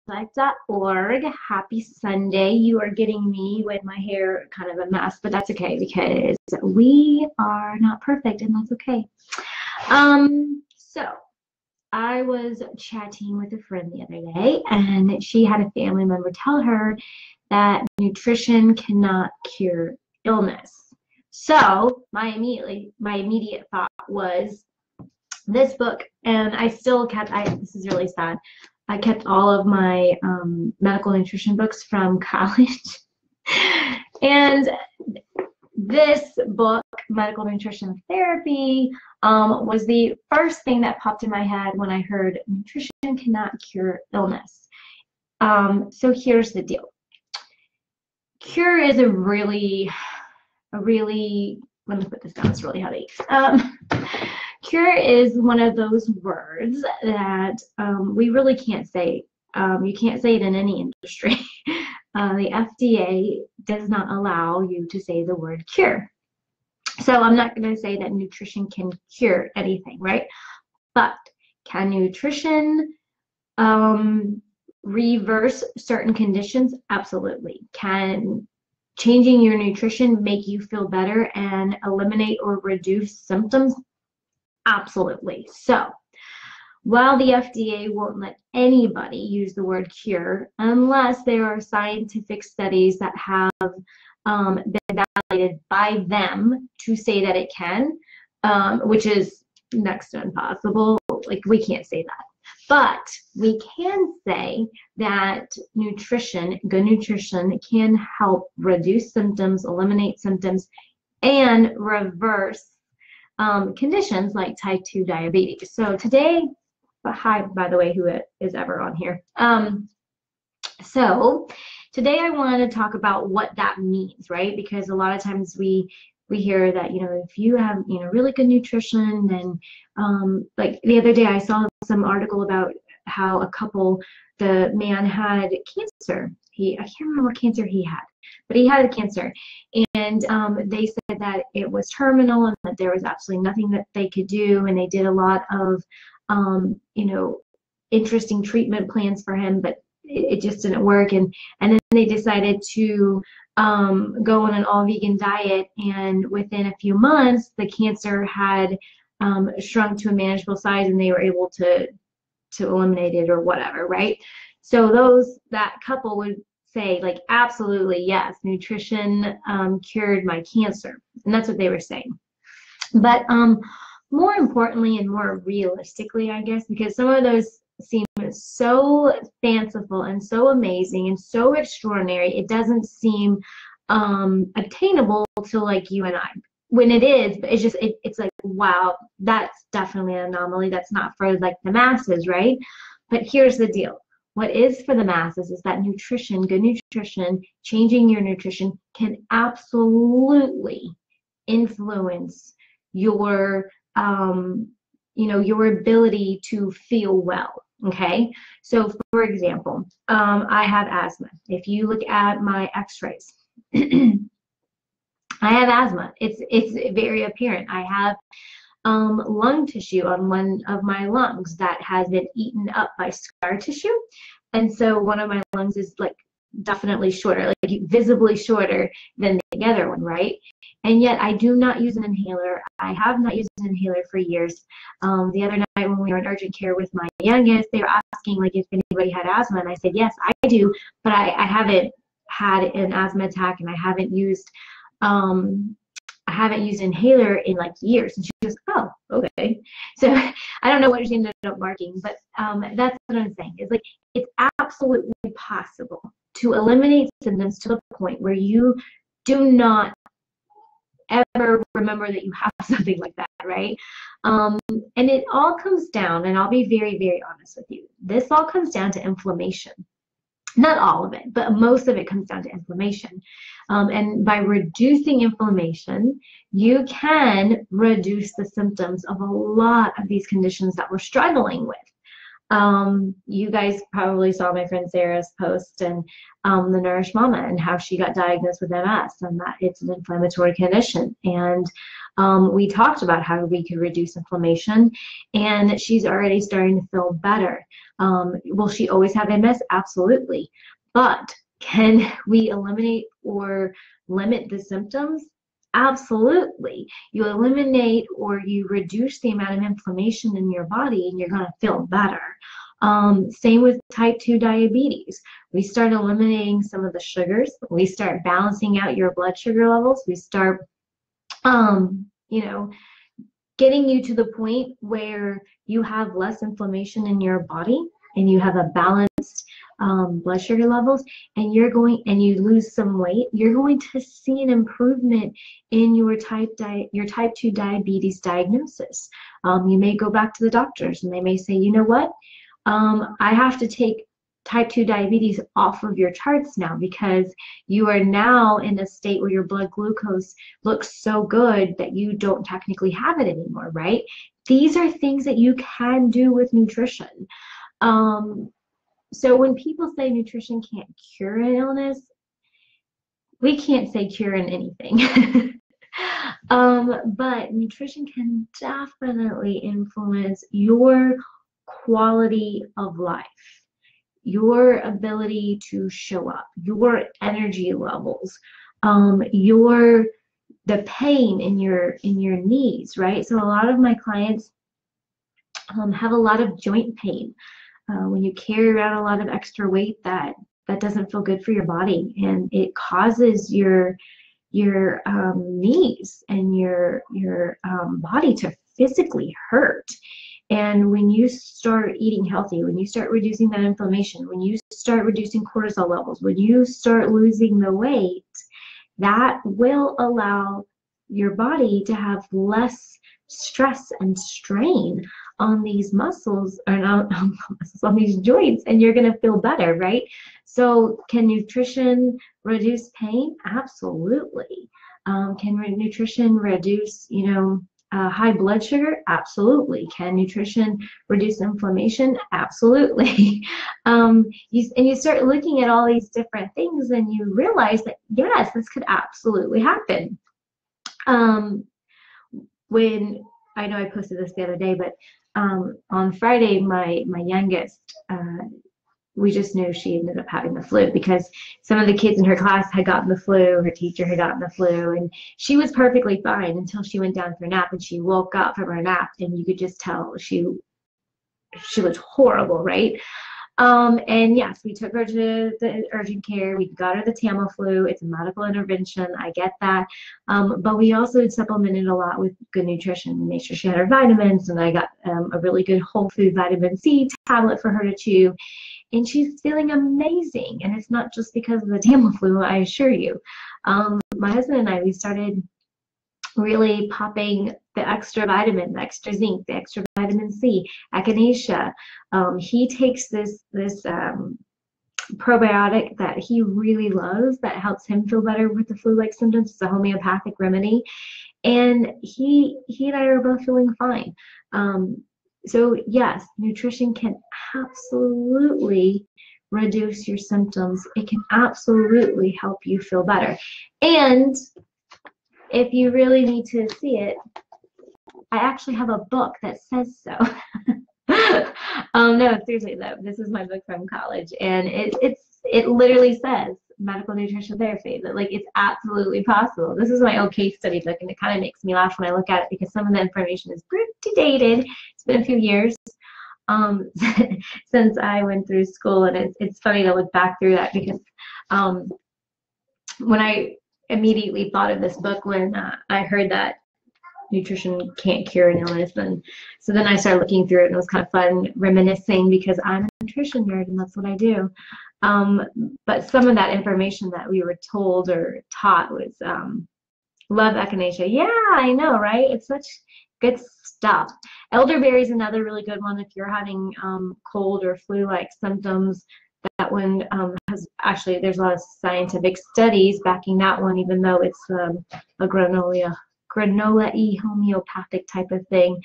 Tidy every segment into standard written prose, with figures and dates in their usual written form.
wellnesslife.org. Happy Sunday. You are getting me with my hair kind of a mess, but that's okay because we are not perfect and that's okay. So I was chatting with a friend the other day and she had a family member tell her that nutrition cannot cure illness. So my immediate thought was this book, and I still kept, this is really sad, I kept all of my medical nutrition books from college. And this book, Medical Nutrition Therapy, was the first thing that popped in my head when I heard nutrition cannot cure illness. So here's the deal. Cure is a really, let me put this down, it's really heavy. Cure is one of those words that we really can't say. You can't say it in any industry. The FDA does not allow you to say the word cure. So I'm not going to say that nutrition can cure anything, right? But can nutrition reverse certain conditions? Absolutely. Can changing your nutrition make you feel better and eliminate or reduce symptoms? Absolutely. So while the FDA won't let anybody use the word cure unless there are scientific studies that have been validated by them to say that it can, which is next to impossible. Like, we can't say that. But we can say that nutrition, good nutrition, can help reduce symptoms, eliminate symptoms, and reverse conditions like type 2 diabetes. So today, hi, by the way, who is ever on here. So today I want to talk about what that means, right? Because a lot of times we hear that, if you have, really good nutrition, then like the other day I saw some article about how a couple, the man had cancer. I can't remember what cancer he had, but he had a cancer. And they said that it was terminal and that there was absolutely nothing that they could do. And they did a lot of, interesting treatment plans for him, but it just didn't work. And then they decided to go on an all-vegan diet. And within a few months, the cancer had shrunk to a manageable size and they were able to eliminate it or whatever, right? So that couple would say, like, absolutely, yes, nutrition cured my cancer. And that's what they were saying. But more importantly and more realistically, I guess, because some of those seem so fanciful and so amazing and so extraordinary, it doesn't seem attainable to like you and I. When it is, but it's just, it's like, wow, that's definitely an anomaly. That's not for like the masses, right? But here's the deal. What is for the masses is that nutrition, good nutrition, changing your nutrition can absolutely influence your, your ability to feel well. Okay. So for example, I have asthma. If you look at my x-rays, I have asthma. It's very apparent. I have lung tissue on one of my lungs that has been eaten up by scar tissue. And so one of my lungs is like definitely shorter, like visibly shorter than the other one, right? And yet I do not use an inhaler. I have not used an inhaler for years. The other night when we were in urgent care with my youngest, they were asking like if anybody had asthma, and I said, yes, I do, but I haven't had an asthma attack, and I haven't used an inhaler in like years. And she goes, oh, okay. So I don't know what she ended up marking, but that's what I'm saying. Is like, it's absolutely possible to eliminate symptoms to the point where you do not ever remember that you have something like that, right? And it all comes down, and I'll be very, very honest with you, this all comes down to inflammation. Not all of it, but most of it comes down to inflammation. And by reducing inflammation, you can reduce the symptoms of a lot of these conditions that we're struggling with. You guys probably saw my friend Sarah's post and the Nourish Mama and how she got diagnosed with MS and that it's an inflammatory condition. And we talked about how we could reduce inflammation, and she's already starting to feel better. Will she always have MS? Absolutely. But can we eliminate or limit the symptoms? Absolutely. You eliminate or you reduce the amount of inflammation in your body and you're going to feel better. Same with type 2 diabetes. We start eliminating some of the sugars. We start balancing out your blood sugar levels. We start, you know, getting you to the point where you have less inflammation in your body and you have a balanced blood sugar levels, and you lose some weight, you're going to see an improvement in your type 2 diabetes diagnosis. You may go back to the doctors and they may say, you know what, I have to take type 2 diabetes off of your charts now because you are now in a state where your blood glucose looks so good that you don't technically have it anymore, right? These are things that you can do with nutrition. So when people say nutrition can't cure an illness, we can't say cure in anything. But nutrition can definitely influence your quality of life, your ability to show up, your energy levels, the pain in your knees, right? So a lot of my clients have a lot of joint pain. When you carry around a lot of extra weight, that doesn't feel good for your body, and it causes your knees and your body to physically hurt. And when you start eating healthy, when you start reducing that inflammation, when you start reducing cortisol levels, when you start losing the weight, that will allow your body to have less stress and strain on these muscles or on these joints, and you're going to feel better, right? So can nutrition reduce pain? Absolutely. Can nutrition reduce, high blood sugar? Absolutely. Can nutrition reduce inflammation? Absolutely. You start looking at all these different things and you realize that, yes, this could absolutely happen. When I know I posted this the other day, but on Friday, my youngest, we just knew she ended up having the flu because some of the kids in her class had gotten the flu, her teacher had gotten the flu, and she was perfectly fine until she went down for a nap, and she woke up from her nap and you could just tell she was horrible, right? And yes, we took her to the urgent care. We got her the Tamiflu. It's a medical intervention. I get that. But we also supplemented a lot with good nutrition. Made sure she had her vitamins, and I got a really good whole food vitamin C tablet for her to chew. And she's feeling amazing. And it's not just because of the Tamiflu, I assure you. My husband and I, we started really popping the extra vitamin, the extra zinc, the extra vitamin C, echinacea. He takes this probiotic that he really loves that helps him feel better with the flu-like symptoms. It's a homeopathic remedy, and he and I are both feeling fine. So yes, nutrition can absolutely reduce your symptoms. It can absolutely help you feel better. And if you really need to see it, I actually have a book that says so. No, seriously though, this is my book from college, and it literally says medical nutrition therapy, that like it's absolutely possible. This is my old case study book, and it kind of makes me laugh when I look at it because some of the information is pretty dated. It's been a few years since I went through school, and it's funny to look back through that because when I immediately thought of this book when I heard that nutrition can't cure an illness, and so then I started looking through it, and it was kind of fun reminiscing because I'm a nutrition nerd and that's what I do. But some of that information that we were told or taught was love echinacea. Yeah, I know, right? It's such good stuff. Elderberry is another really good one if you're having cold or flu-like symptoms. That one has actually, there's a lot of scientific studies backing that one, even though it's a granola-y homeopathic type of thing.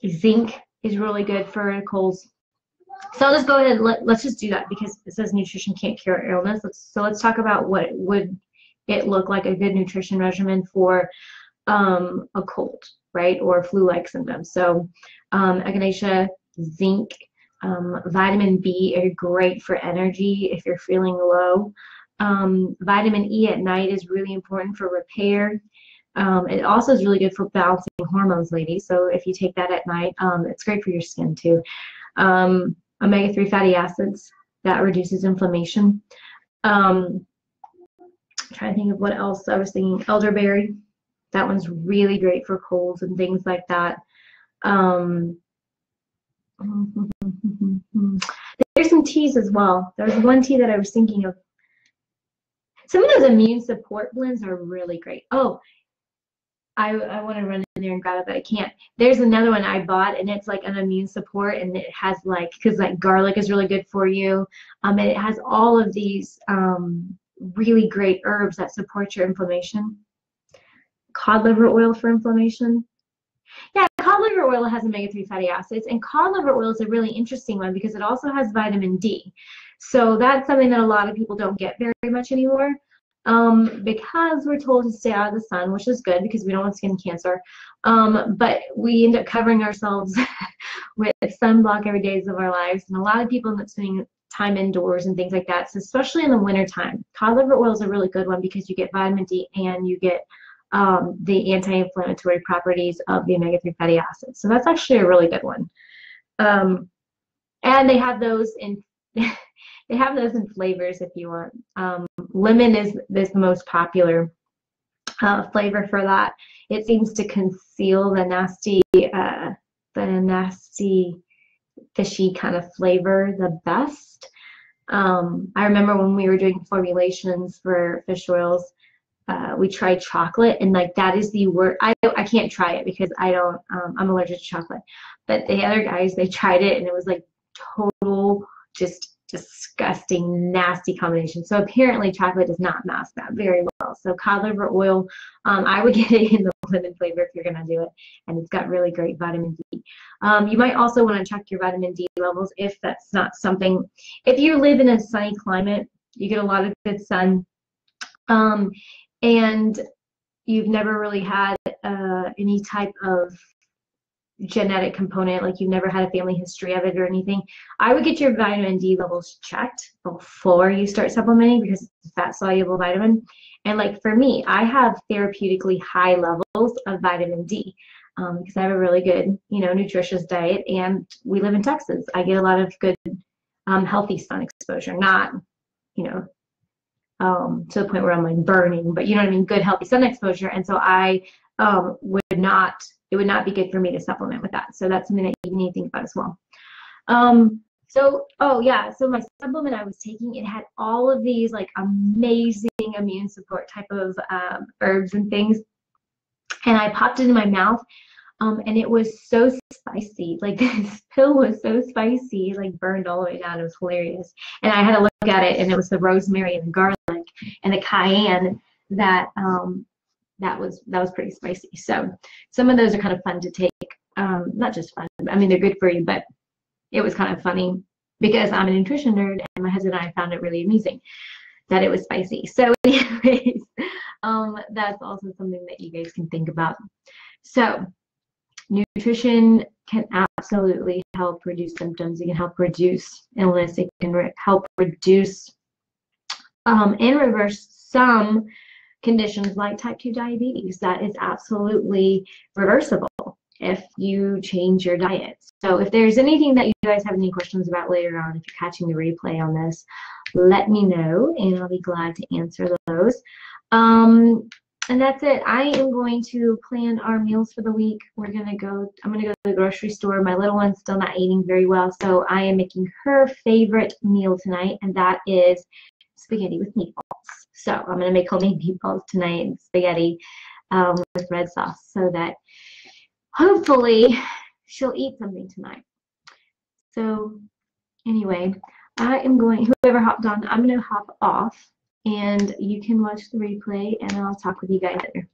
Zinc is really good for colds. So I'll just go ahead and let's just do that because it says nutrition can't cure illness. Let's talk about what would it look like a good nutrition regimen for a cold, right, or flu-like symptoms. So echinacea, zinc, vitamin B are great for energy if you're feeling low. Vitamin E at night is really important for repair. It also is really good for balancing hormones, ladies. So if you take that at night, it's great for your skin too. Omega-3 fatty acids, that reduces inflammation. Trying to think of what else I was thinking. Elderberry, that one's really great for colds and things like that. There's some teas as well. There's one tea that I was thinking of. Some of those immune support blends are really great. Oh, I want to run in there and grab it, but I can't. There's another one I bought, and it's like an immune support, and it has like, because like garlic is really good for you, and it has all of these really great herbs that support your inflammation. Cod liver oil for inflammation. Yeah, cod liver oil has omega-3 fatty acids, and cod liver oil is a really interesting one because it also has vitamin D. So that's something that a lot of people don't get very much anymore. Because we're told to stay out of the sun, which is good because we don't want skin cancer. But we end up covering ourselves with sunblock every day of our lives. And a lot of people end up spending time indoors and things like that. So especially in the wintertime, cod liver oil is a really good one because you get vitamin D and you get the anti-inflammatory properties of the omega-3 fatty acids. So that's actually a really good one. And they have those in they have those in flavors if you want. Lemon is the most popular flavor for that. It seems to conceal the nasty fishy kind of flavor the best. I remember when we were doing formulations for fish oils, we tried chocolate, and like that is the word. I can't try it because I'm allergic to chocolate. But the other guys, they tried it, and it was like total just disgusting, nasty combination. So apparently chocolate does not mask that very well. So cod liver oil, I would get it in the lemon flavor if you're gonna do it, and it's got really great vitamin D. You might also want to check your vitamin D levels if that's not something. If you live in a sunny climate, you get a lot of good sun, and you've never really had any type of genetic component, like you've never had a family history of it or anything, I would get your vitamin D levels checked before you start supplementing because it's a fat soluble vitamin. And like for me, I have therapeutically high levels of vitamin D because I have a really good, nutritious diet, and we live in Texas. I get a lot of good, healthy sun exposure, not, to the point where I'm like burning, but you know what I mean, good healthy sun exposure. And so I it would not be good for me to supplement with that. So that's something that you need to think about as well. So my supplement I was taking, it had all of these like amazing immune support type of herbs and things. And I popped it in my mouth, and it was so spicy. Like this pill was so spicy, like burned all the way down. It was hilarious. And I had to look at it, and it was the rosemary and the garlic and the cayenne that was pretty spicy. So some of those are kind of fun to take. Not just fun, I mean, they're good for you, but it was kind of funny because I'm a nutrition nerd, and my husband and I found it really amusing that it was spicy. So anyways, that's also something that you guys can think about. So nutrition can absolutely help reduce symptoms. It can help reduce illness. It can help reduce and reverse some conditions like type 2 diabetes. That is absolutely reversible if you change your diet. So if there's anything that you guys have any questions about later on, if you're catching the replay on this, let me know, and I'll be glad to answer those. And that's it. I am going to plan our meals for the week. I'm gonna go to the grocery store. My little one's still not eating very well, so I am making her favorite meal tonight, and that is spaghetti with meatballs. So I'm gonna make homemade meatballs tonight and spaghetti with red sauce, so that hopefully she'll eat something tonight. So anyway, whoever hopped on, I'm gonna hop off, and you can watch the replay, and I'll talk with you guys later.